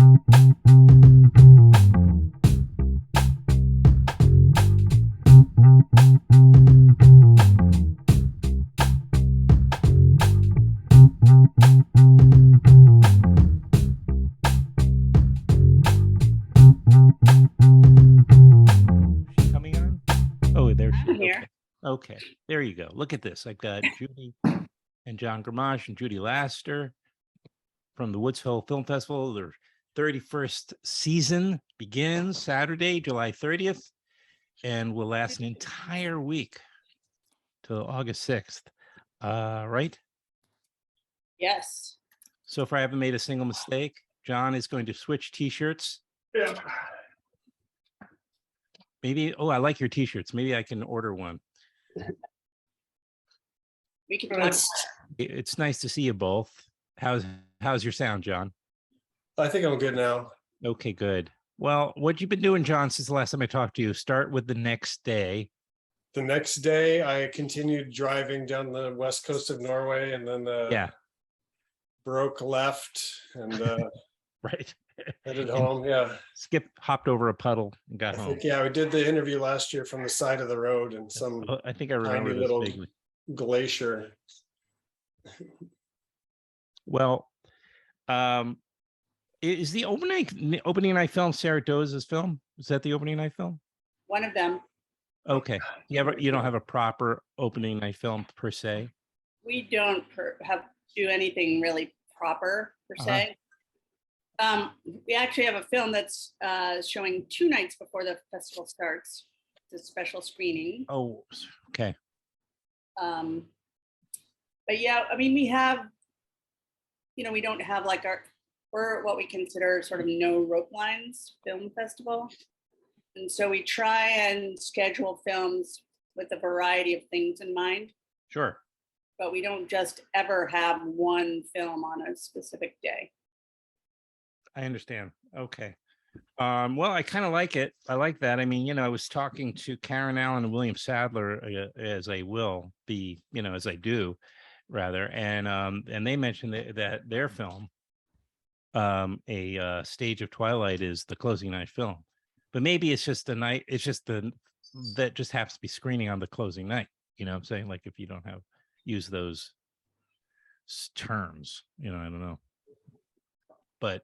Coming on? Oh, there she I'm is. here. Okay, there you go. Look at this. I've got Judy and John Gamache and Judy Laster from the Woods Hole Film Festival. Their 31st season begins Saturday, July 30th, and will last an entire week till August 6th. Right? Yes. So far, I haven't made a single mistake. John is going to switch t-shirts. Yeah. Maybe, oh, I like your t-shirts. Maybe I can order one. We can talk. It's nice to see you both. How's your sound, John? I think I'm good now. Okay, good. Well, what you been doing, John, since the last time I talked to you? Start with the next day. The next day, I continued driving down the west coast of Norway, and then Yeah, broke left and right. headed home. Yeah, Hopped over a puddle and got I home. think, yeah, we did the interview last year from the side of the road and some Oh, I think I remember tiny this little vaguely. glacier. Well, is the opening night film Sarah Doze's film? Is that the opening night film? One of them. Okay. You don't have a proper opening night film per se? We don't do anything really proper per se. We actually have a film that's showing 2 nights before the festival starts. It's a special screening. Oh, okay. But yeah, I mean, we have, we don't have like we're what we consider sort of no rope lines film festival. And so we try and schedule films with a variety of things in mind, Sure. but we don't just ever have one film on a specific day. I understand. Okay. Well, I kind of like it. I like that. I mean, I was talking to Karen Allen and William Sadler as I will be, as I do rather. And they mentioned that their film, A Stage of Twilight, is the closing night film. But maybe it's just that just happens to be screening on the closing night. You know what I'm saying? Like if you don't use those terms, I don't know. But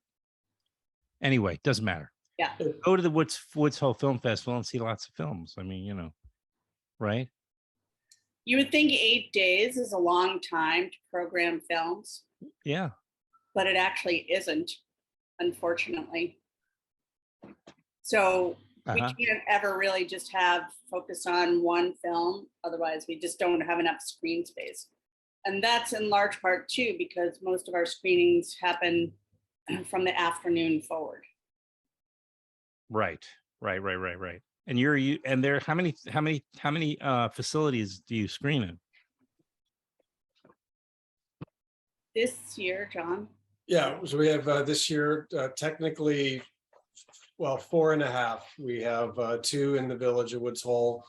anyway, doesn't matter. Yeah. Go to the Woods Hole Film Festival and see lots of films. I mean, right? You would think 8 days is a long time to program films. Yeah. But it actually isn't, unfortunately. So we can't ever really just focus on one film. Otherwise, we just don't have enough screen space. And that's in large part too, because most of our screenings happen from the afternoon forward. Right. And and there, how many facilities do you screen in? This year, John? Yeah, so we have this year technically, 4.5. We have 2 in the village of Woods Hole.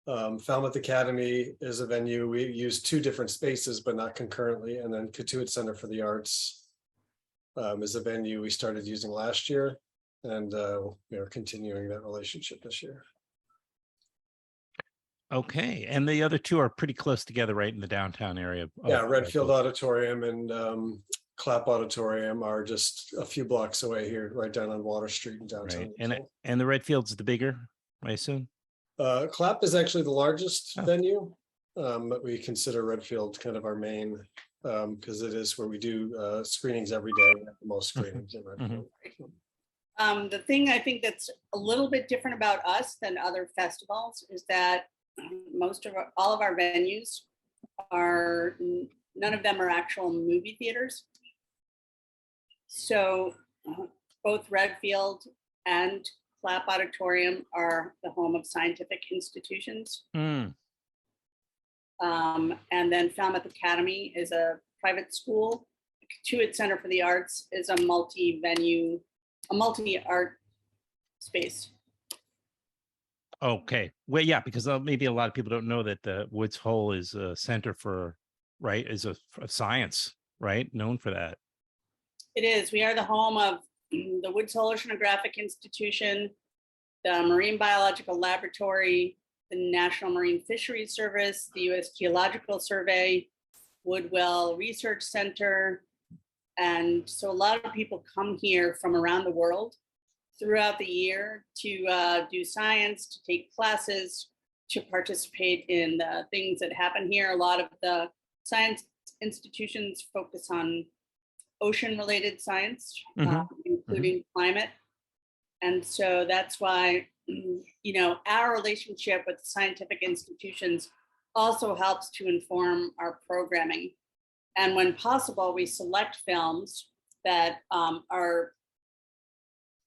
Falmouth Academy is a venue. We use 2 different spaces, but not concurrently. And then Katuitt Center for the Arts is a venue we started using last year. And we are continuing that relationship this year. Okay. And the other 2 are pretty close together, right in the downtown area. Yeah, Redfield Auditorium and Clapp Auditorium are just a few blocks away here, right down on Water Street in downtown. Right. And the Redfield's the bigger, I assume? Clapp is actually the largest venue, but we consider Redfield kind of our main, because it is where we do screenings every day. We have the most screenings in Redfield. The thing I think that's a little bit different about us than other festivals is that all of our venues none of them are actual movie theaters. So both Redfield and Clapp Auditorium are the home of scientific institutions. And then Falmouth Academy is a private school. Katuitt Center for the Arts is a multi-art space. Okay. Well, yeah, because maybe a lot of people don't know that the Woods Hole is a center for, right, is a science, right? Known for that. It is. We are the home of the Woods Hole Oceanographic Institution, the Marine Biological Laboratory, the National Marine Fisheries Service, the U.S. Geological Survey, Woodwell Research Center. And so a lot of people come here from around the world throughout the year to do science, to take classes, to participate in the things that happen here. A lot of the science institutions focus on ocean-related science, including climate. And so that's why, our relationship with scientific institutions also helps to inform our programming. And when possible, we select films that are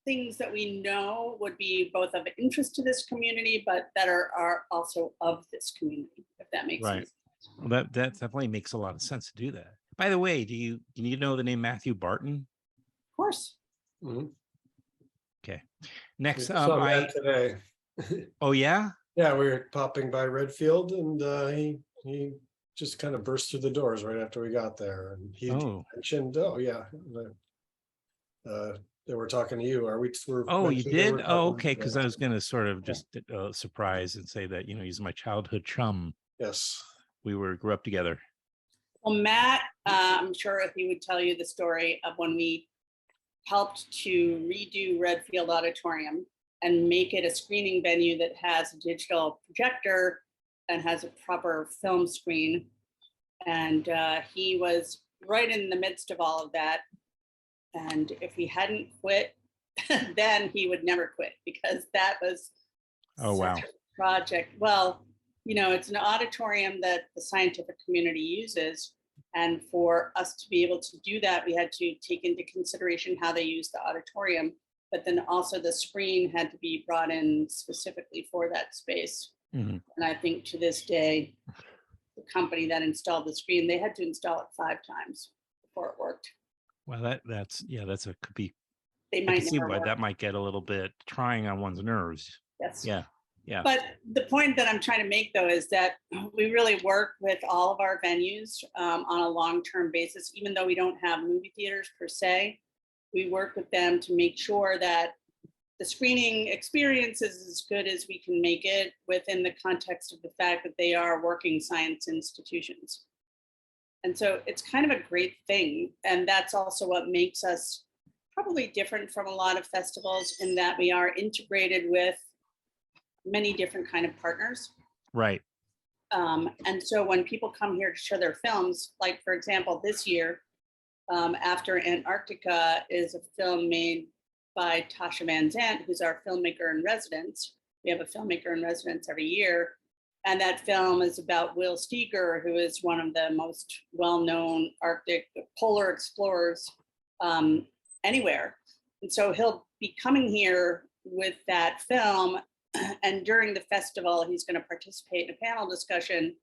things that we know would be both of interest to this community, but that are also of this community, if that makes sense. Well, that definitely makes a lot of sense to do that. By the way, do you know the name Matthew Barton? Of course. Mhm. Okay. Next, We saw Matt today. oh yeah? Yeah, we were popping by Redfield, and he just kind of burst through the doors right after we got there, and he mentioned, "Oh yeah, they were talking to you. Are we?" Oh, you did? Oh, okay. Because Because I was going to sort of just surprise and say that he's my childhood chum. yes, We grew up together. Well, Matt, I'm sure he would tell you the story of when we helped to redo Redfield Auditorium and make it a screening venue that has a digital projector and has a proper film screen. And he was right in the midst of all of that. And if he hadn't quit, then he would never quit, because that was such a project. Well, it's an auditorium that the scientific community uses. And for us to be able to do that, we had to take into consideration how they use the auditorium, but then also the screen had to be brought in specifically for that space. And I think to this day, the company that installed the screen, they had to install it 5 times before it worked. Well, could be. They I might can see never why work. that might get a little bit trying on one's nerves. Yes. Yeah. Yeah. But the point that I'm trying to make, though, is that we really work with all of our venues on a long-term basis. Even though we don't have movie theaters per se, we work with them to make sure that the screening experience is as good as we can make it within the context of the fact that they are working science institutions. And so it's kind of a great thing. And that's also what makes us probably different from a lot of festivals, in that we are integrated with many different kind of partners. Right. And so when people come here to show their films, like for example, this year, After Antarctica is a film made by Tasha Van Zandt, who's our filmmaker in residence. We have a filmmaker in residence every year. And that film is about Will Steger, who is one of the most well-known Arctic polar explorers anywhere. And so he'll be coming here with that film. And during the festival, he's going to participate in a panel discussion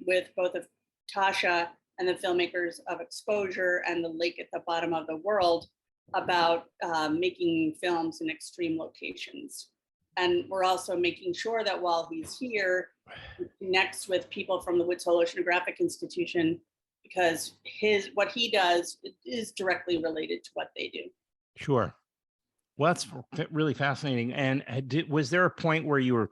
with both of Tasha and the filmmakers of Exposure and The Lake at the Bottom of the World about making films in extreme locations. And we're also making sure that while he's here, he connects with people from the Woods Hole Oceanographic Institution, because what he does is directly related to what they do. Sure. Well, that's really fascinating. And was there a point where you were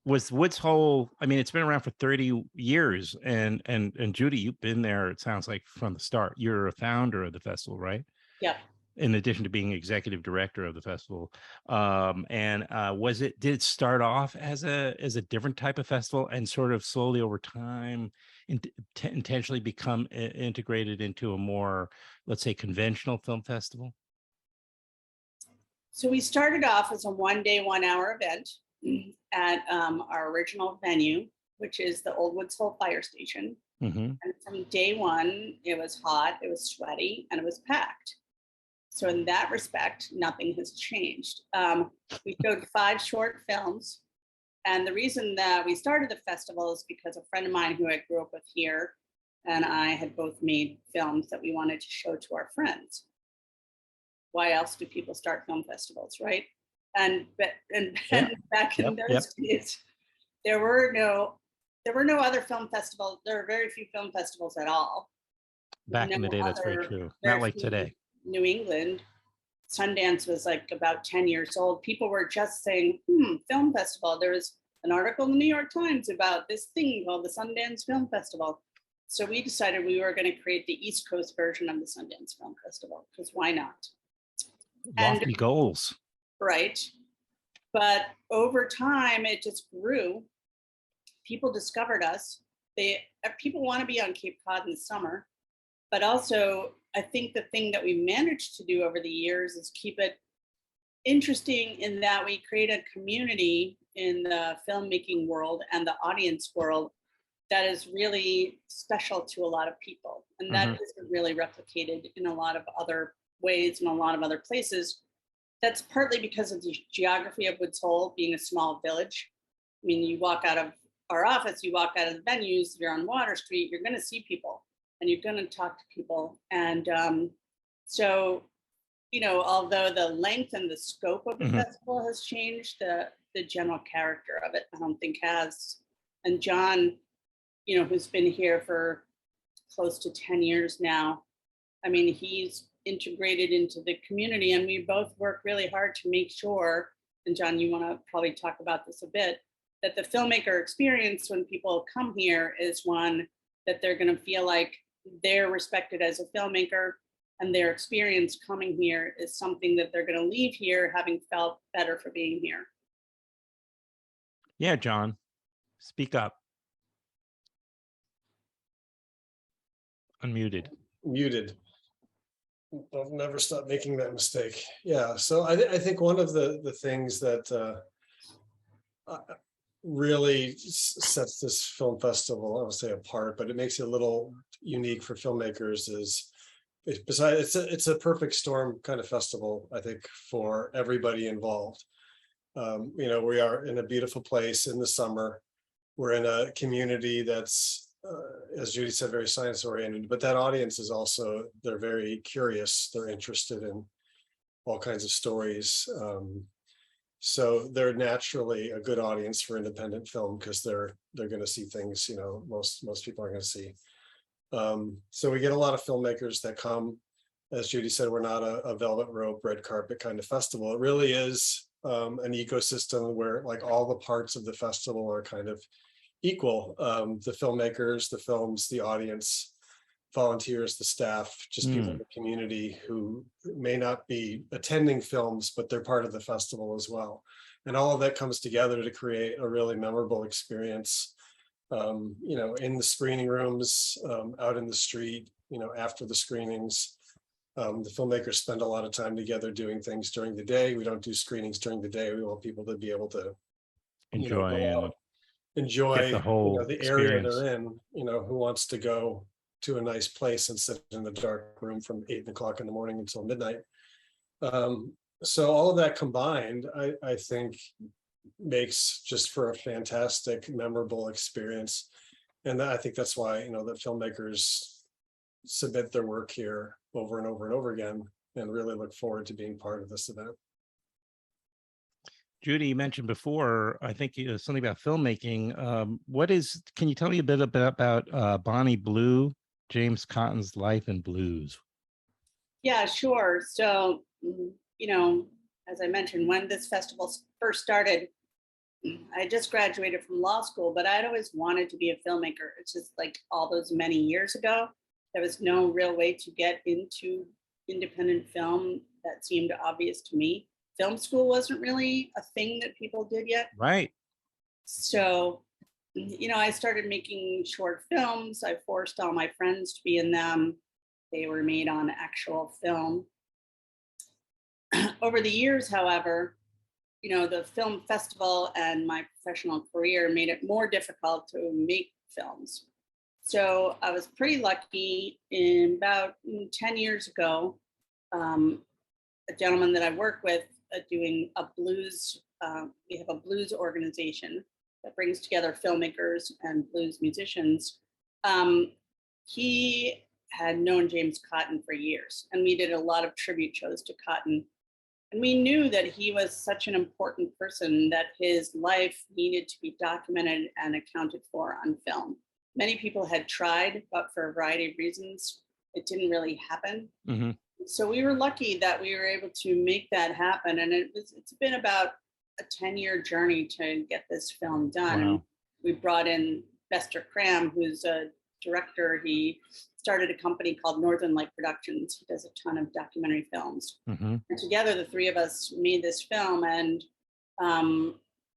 was Woods Hole? I mean, it's been around for 30 years, and Judy, you've been there, it sounds like, from the start. You're a founder of the festival, right? Yeah. In addition to being executive director of the festival. Did it start off as a different type of festival and sort of slowly over time intentionally become integrated into a more, let's say, conventional film festival? So we started off as a 1-day, 1-hour event at our original venue, which is the Old Woods Hole Fire Station. And from day one, it was hot, it was sweaty, and it was packed. So in that respect, nothing has changed. We showed 5 short films. And the reason that we started the festival is because a friend of mine who I grew up with here and I had both made films that we wanted to show to our friends. Why else do people start film festivals, right? And back in those days, there were no other film festivals. There were very few film festivals at all. Back in the day, that's very true. Not like today. New England, Sundance was like about 10 years old. People were just saying, film festival. There was an article in the New York Times about this thing called the Sundance Film Festival. So we decided we were going to create the East Coast version of the Sundance Film Festival, because why not? Lofty goals. Right. But over time, it just grew. People discovered us. People want to be on Cape Cod in the summer, but also I think the thing that we managed to do over the years is keep it interesting in that we create a community in the filmmaking world and the audience world that is really special to a lot of people. And that isn't really replicated in a lot of other ways in a lot of other places. That's partly because of the geography of Woods Hole being a small village. I mean, you walk out of our office, you walk out of the venues, you're on Water Street, you're going to see people and you're going to talk to people. And so, you know, although the length and the scope of the festival has changed, the general character of it, I don't think has. And John, you know, who's been here for close to 10 years now, I mean, he's integrated into the community, and we both work really hard to make sure, and John, you want to probably talk about this a bit, that the filmmaker experience when people come here is one that they're going to feel like they're respected as a filmmaker, and their experience coming here is something that they're going to leave here having felt better for being here. Yeah, John, speak up. Unmuted. Muted. I'll never stop making that mistake. Yeah, so I think one of the things that really sets this film festival, I would say, apart, but it makes it a little unique for filmmakers is, besides it's a perfect storm kind of festival, I think, for everybody involved. You know, we are in a beautiful place in the summer. We're in a community that's as Judy said, very science oriented, but that audience is also, they're very curious. They're interested in all kinds of stories. So they're naturally a good audience for independent film because they're going to see things, you know, most people are going to see. So we get a lot of filmmakers that come. As Judy said, we're not a velvet rope, red carpet kind of festival. It really is an ecosystem where like all the parts of the festival are kind of equal. The filmmakers, the films, the audience, volunteers, the staff, just people in the community who may not be attending films, but they're part of the festival as well. And all of that comes together to create a really memorable experience, you know, in the screening rooms, out in the street, you know, after the screenings. The filmmakers spend a lot of time together doing things during the day. We don't do screenings during the day. We want people to be able to enjoy the whole, you know, the area they're in. You know, who wants to go to a nice place and sit in the dark room from 8 o'clock in the morning until midnight. So all of that combined, I think makes just for a fantastic, memorable experience. And I think that's why, you know, the filmmakers submit their work here over and over and over again, and really look forward to being part of this event. Judy, you mentioned before, I think something about filmmaking. Can you tell me a bit about Bonnie Blue, James Cotton's Life and Blues? Yeah, sure. So, you know, as I mentioned, when this festival first started, I just graduated from law school, but I'd always wanted to be a filmmaker. It's just like all those many years ago, there was no real way to get into independent film that seemed obvious to me. Film school wasn't really a thing that people did yet. Right. So, you know, I started making short films. I forced all my friends to be in them. They were made on actual film. Over the years, however, you know, the film festival and my professional career made it more difficult to make films. So I was pretty lucky. In about 10 years ago, a gentleman that I work with doing a blues, we have a blues organization that brings together filmmakers and blues musicians. He had known James Cotton for years, and we did a lot of tribute shows to Cotton. And we knew that he was such an important person that his life needed to be documented and accounted for on film. Many people had tried, but for a variety of reasons, it didn't really happen. So we were lucky that we were able to make that happen. And it's been about a 10-year journey to get this film done. And Wow. we brought in Bester Cram, who's a director. He started a company called Northern Light Productions. He does a ton of documentary films. Mm-hmm. And together, the three of us made this film. And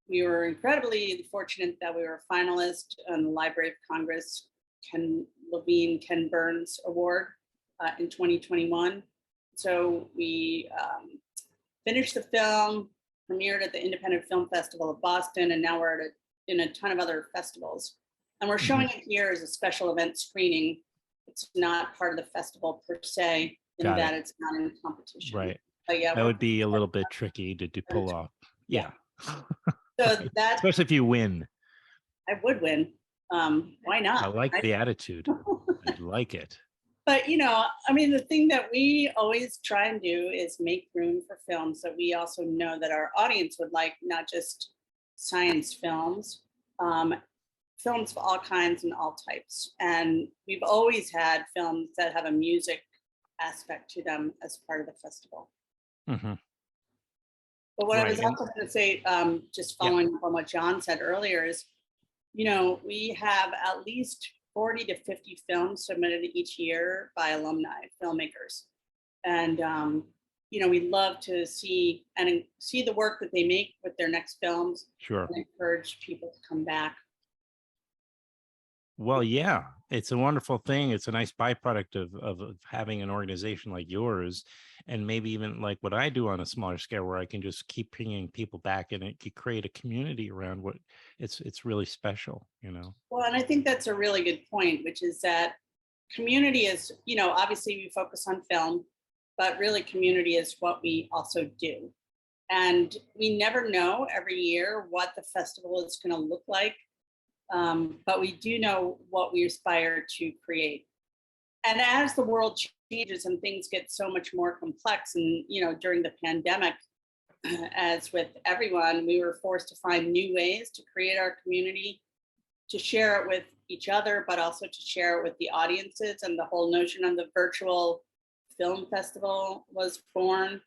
we were incredibly fortunate that we were a finalist on the Library of Congress Ken Burns Award in 2021. So we finished the film, premiered at the Independent Film Festival of Boston, and now we're in a ton of other festivals. And we're showing it here as a special event screening. It's not part of the festival per se, in Got that it. it's not in competition. Right. But yeah, That would be a little bit tricky to pull off. Yeah. so that Especially if you win. I would win. Why not? I like the attitude. I like it. But, you know, I mean, the thing that we always try and do is make room for films that we also know that our audience would like, not just science films, films of all kinds and all types. And we've always had films that have a music aspect to them as part of the festival. Mm-hmm. But what I was Right, and- also going to say, just following up on what John said earlier, is, you know, we have at least 40 to 50 films submitted each year by alumni filmmakers. And, you know, we love to see the work that they make with their next films. Sure. And encourage people to come back. Well, yeah, it's a wonderful thing. It's a nice byproduct of having an organization like yours, and maybe even like what I do on a smaller scale, where I can just keep bringing people back, and it could create a community around what it's really special, you know. Well, and I think that's a really good point, which is that community is, you know, obviously we focus on film, but really community is what we also do. And we never know every year what the festival is going to look like. But we do know what we aspire to create. And as the world changes and things get so much more complex, and, you know, during the pandemic, as with everyone, we were forced to find new ways to create our community, to share it with each other, but also to share it with the audiences. And the whole notion of the virtual film festival was born.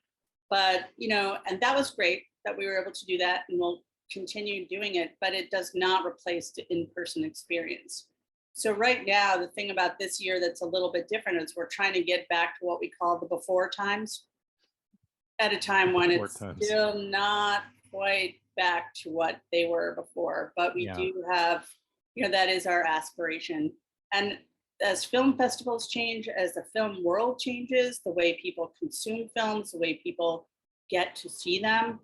But, you know, and that was great that we were able to do that, and we'll continue doing it, but it does not replace the in-person experience. So right now, the thing about this year that's a little bit different is we're trying to get back to what we call the before times, at a time when it's still not quite back to what they were before, but we do have, you know, that is our aspiration. And as film festivals change, as the film world changes, the way people consume films, the way people get to see them,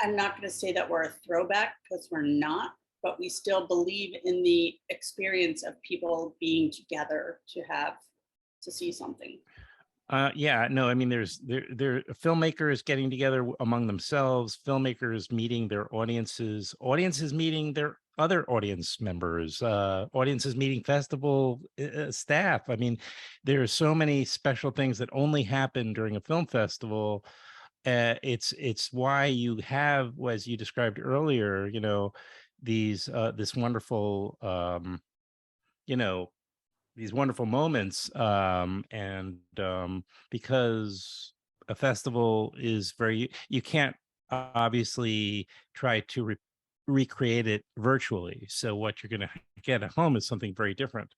I'm not going to say that we're a throwback, because we're not, but we still believe in the experience of people being together to see something. Yeah, no, I mean, there filmmakers getting together among themselves, filmmakers meeting their audiences, audiences meeting their other audience members, audiences meeting festival staff. I mean, there are so many special things that only happen during a film festival. It's why you have, as you described earlier, you know, these this wonderful you know, these wonderful moments, because a festival is you can't obviously try to recreate it virtually, so what you're going to get at home is something very different.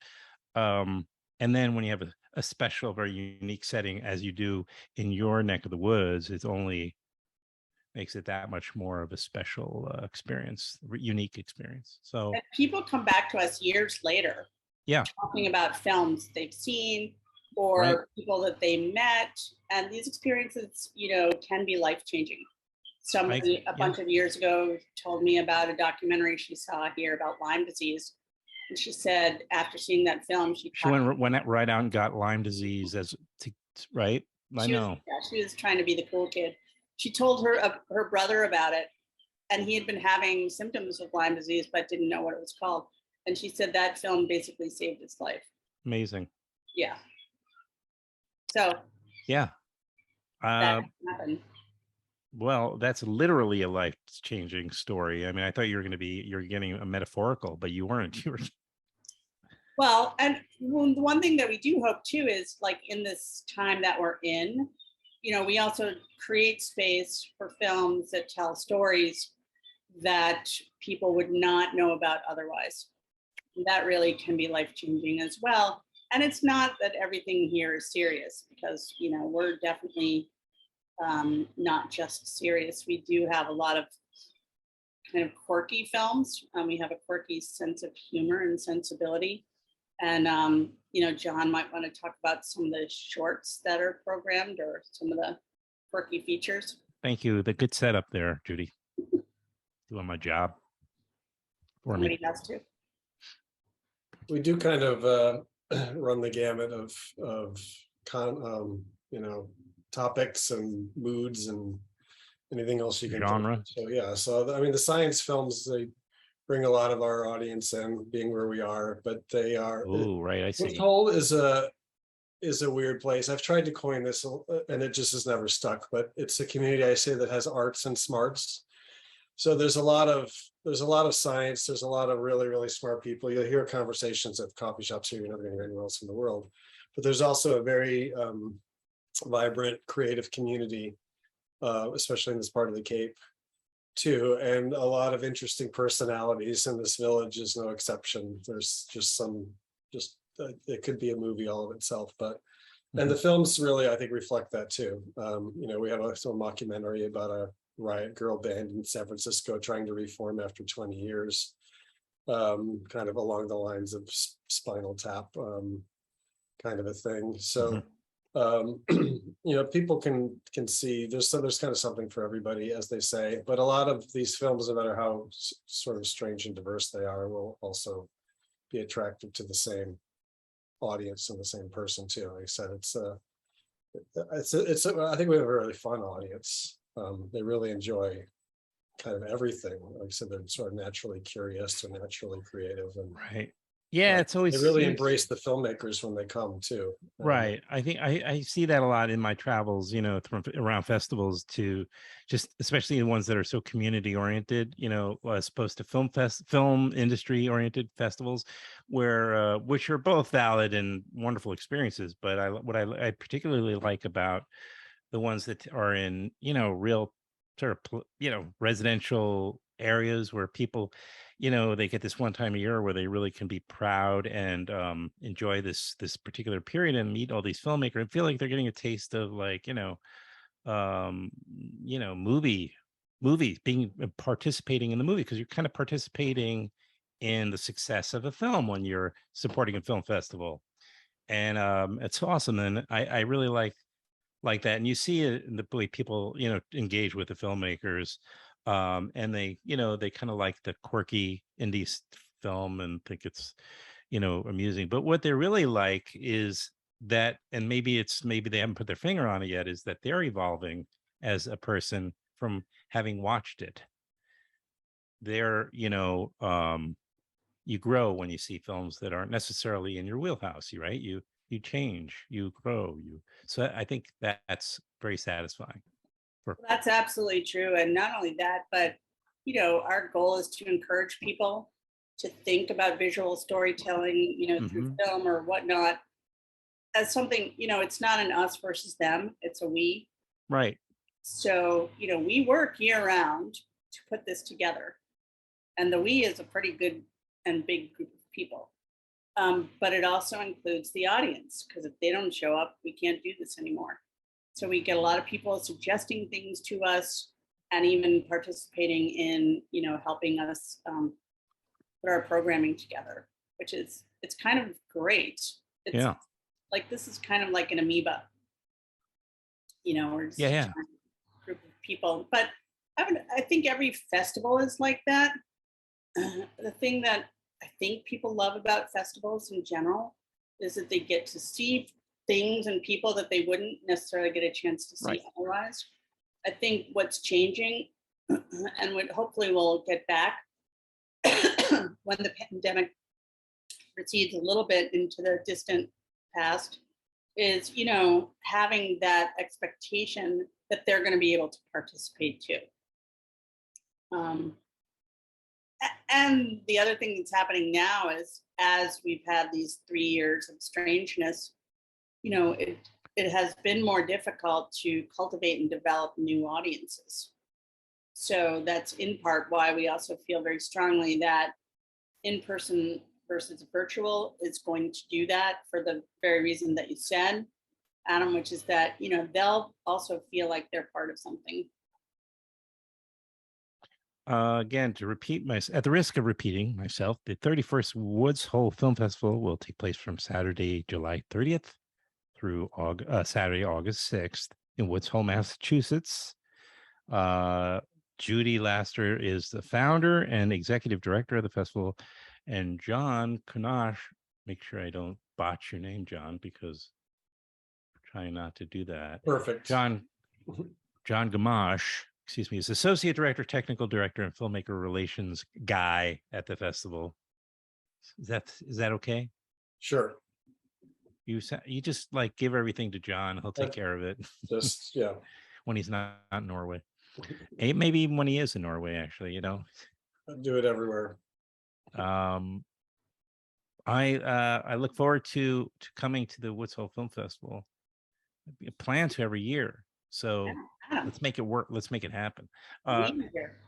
And then when you have a special, very unique setting, as you do in your neck of the woods, it only makes it that much more of a special experience, unique experience. So and people come back to us years later, talking about films they've seen, or people that they met, and these experiences, you know, can be life-changing. Somebody a bunch of years ago told me about a documentary she saw here about Lyme disease. And she said, after seeing that film, she went right out and got Lyme disease right? I know. She was trying to be the cool kid. She told her brother about it, and he had been having symptoms of Lyme disease, but didn't know what it was called. And she said that film basically saved his life. Amazing. Yeah. So. Yeah. That happened. Well, that's literally a life-changing story. I mean, I thought you're getting a metaphorical, but you weren't. You were. Well, and one thing that we do hope too is like in this time that we're in, we also create space for films that tell stories that people would not know about otherwise. That really can be life changing as well. And it's not that everything here is serious because, we're definitely not just serious. We do have a lot of kind of quirky films. We have a quirky sense of humor and sensibility. And, John might want to talk about some of the shorts that are programmed or some of the quirky features. Thank you. The good setup there, Judy. Doing my job for me. Somebody has to. We do kind of run the gamut of topics and moods and anything else you can Genre. think of. So yeah, so I mean the science films, they bring a lot of our audience in, being where we are, but they are. Oh, right. I see. Woods Hole is a weird place. I've tried to coin this and it just has never stuck, but it's a community, I say, that has arts and smarts. So there's a lot of science. There's a lot of really, really smart people. You'll hear conversations at coffee shops here. You're never going to hear anywhere else in the world. But there's also a very vibrant, creative community, especially in this part of the Cape, too. And a lot of interesting personalities, and this village is no exception. There's just it could be a movie all of itself, but. And the films really, I think, reflect that too. We have a mockumentary about a riot girl band in San Francisco trying to reform after 20 years, kind of along the lines of Spinal Tap, kind of a thing. So, people can see there's kind of something for everybody, as they say. But a lot of these films, no matter how sort of strange and diverse they are, will also be attractive to the same audience and the same person too. Like I said, I think we have a really fun audience. They really enjoy kind of everything. Like I said, they're sort of naturally curious, they're naturally creative, and right. Yeah, it's always they really embrace the filmmakers when they come too. Right. I think I see that a lot in my travels, from around festivals to just especially the ones that are so community oriented, as opposed to film industry oriented festivals, where which are both valid and wonderful experiences. But what I particularly like about the ones that are in, real sort of, residential areas where people, they get this one time a year where they really can be proud and enjoy this particular period and meet all these filmmakers and feel like they're getting a taste of like, movies, being participating in the movie, because you're kind of participating in the success of a film when you're supporting a film festival. And it's awesome. And I really like that, and you see it in the way people engage with the filmmakers, and they kind of like the quirky indie film and think it's amusing, but what they really like is that, and maybe they haven't put their finger on it yet, is that they're evolving as a person from having watched it. They're you grow when you see films that aren't necessarily in your wheelhouse, right? You change, you grow, so I think that's very satisfying. That's absolutely true. And not only that, but our goal is to encourage people to think about visual storytelling, through film or whatnot, as something, it's not an us versus them, it's a we. Right. So, we work year round to put this together. And the we is a pretty good and big group of people. But it also includes the audience, because if they don't show up, we can't do this anymore. So we get a lot of people suggesting things to us and even participating in, helping us put our programming together, it's kind of great. It's like, this is kind of like an amoeba, we're just a group of people. But I think every festival is like that. The thing that I think people love about festivals in general is that they get to see things and people that they wouldn't necessarily get a chance to see otherwise. I think what's changing, and what hopefully we'll get back when the pandemic recedes a little bit into the distant past, is having that expectation that they're going to be able to participate too. And the other thing that's happening now is, as we've had these 3 years of strangeness, it has been more difficult to cultivate and develop new audiences. So that's in part why we also feel very strongly that in-person versus virtual is going to do that, for the very reason that you said, Adam, which is that, they'll also feel like they're part of something. Again, at the risk of repeating myself, the 31st Woods Hole Film Festival will take place from Saturday, July 30th through Saturday, August 6th in Woods Hole, Massachusetts. Judy Laster is the founder and executive director of the festival, and John Gamache, make sure I don't botch your name, John, because I'm trying not to do that. Perfect. John Gamache, excuse me, is associate director, technical director, and filmmaker relations guy at the festival. Is that okay? Sure. You just like give everything to John. He'll take care of it. Just, yeah. When he's not in Norway. Maybe even when he is in Norway, actually, I do it everywhere. I look forward to coming to the Woods Hole Film Festival. I plan to every year. So Adam, let's make it work. Let's make it happen. be here.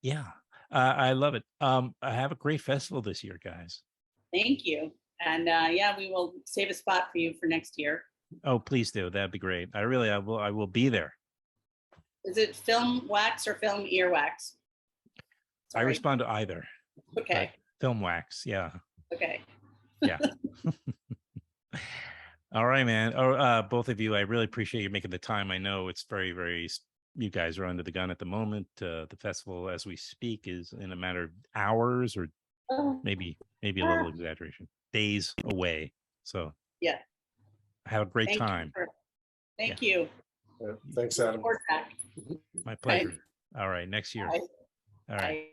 Yeah. I love it. I have a great festival this year, guys. Thank you. And we will save a spot for you for next year. Oh, please do. That'd be great. I will be there. Is it Filmwax or Film Earwax? I respond to either. Okay. Filmwax. Yeah. Okay. Yeah. All right, man. Both of you, I really appreciate you making the time. I know it's very, very, you guys are under the gun at the moment. The festival as we speak is in a matter of hours, or maybe a little exaggeration, days away. So yeah. Have a great time. Thank you. Yeah, thanks, Adam. Report back. My pleasure. All right. Next year. Bye. All right. Bye.